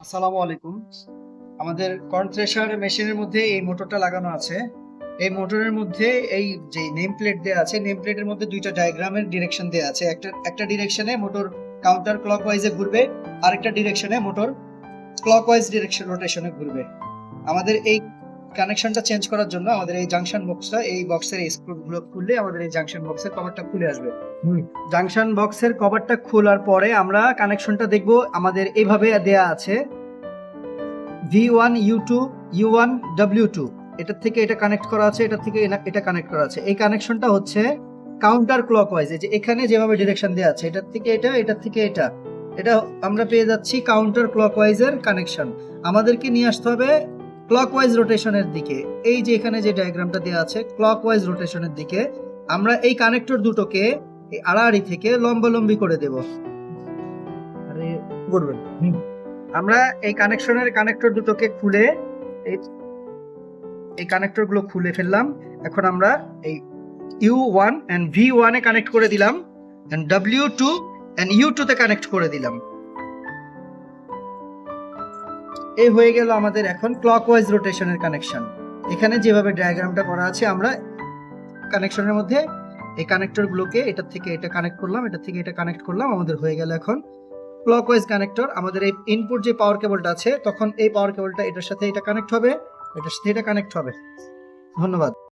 আসসালামু আলাইকুম। আমাদের কর্ন থ্রেশার মেশিনের মধ্যে এই মোটরটা লাগানো আছে। এই মোটরের মধ্যে এই যে নেম প্লেট দেয়া আছে, নেম প্লেটের মধ্যে দুইটা ডায়াগ্রামের ডিরেকশন দেয়া আছে। একটা ডিরেকশনে মোটর কাউন্টার ক্লকওয়াইজে ঘুরবে, আরেকটা ডিরেকশনে মোটর ক্লকওয়াইজ ডিরেকশন রোটেশনে ঘুরবে। আমাদের এই কানেকশনটা চেঞ্জ করার জন্য আমাদের এই জাংশন বক্সটা, এই বক্সের এই স্ক্রুগুলো খুললে আমাদের এই জাংশন বক্সের কভারটা খুলে আসবে। জাংশন বক্সের কভারটা খোলার পরে আমরা কানেকশনটা দেখব। আমাদের এইভাবে দেয়া আছে V1 U2 U1 W2, এটার থেকে এটা কানেক্ট করা আছে, এটা থেকে এটা কানেক্ট করা আছে। এই কানেকশনটা হচ্ছে কাউন্টার ক্লকওয়াইজ। এই যে এখানে যেভাবে ডিরেকশন দেওয়া আছে, এটার থেকে এটা, এটার থেকে এটা, এটা আমরা পেয়ে যাচ্ছি কাউন্টার ক্লকওয়াইজের কানেকশন। আমাদেরকে নিয়ে আসতে হবে ক্লকওয়াইজ রোটেশনের দিকে। এই যে এখানে যে ডায়াগ্রামটা দেওয়া আছে ক্লকওয়াইজ রোটেশনের দিকে, আমরা এই কানেক্টর দুটোকে এই আড়াআড়ি থেকে লম্বালম্বি করে দেব। আরে করবেন। আমরা এই কানেক্টর দুটোকে খুলে এই কানেক্টর গুলো খুলে ফেললাম। এখন আমরা এই U1 and V1 A connect করে দিলাম, and W2 and U2 তে কানেক্ট করে দিলাম। এই হয়ে গেল আমাদের এখন ক্লকওয়াইজ রোটেশনের কানেকশন। এখানে যেভাবে ডায়াগ্রামটা করা আছে, আমরা কানেকশনের মধ্যে এই কানেক্টর গুলোকে এটার থেকে এটা কানেক্ট করলাম, এটা থেকে এটা কানেক্ট করলাম, আমাদের হয়ে গেল এখন ক্লকওয়াইজ কানেক্টর। আমাদের এই ইনপুট যে পাওয়ার কেবলটা আছে, তখন এই পাওয়ার কেবলটা এটার সাথে এটা কানেক্ট হবে, এটার সাথে এটা কানেক্ট হবে। ধন্যবাদ।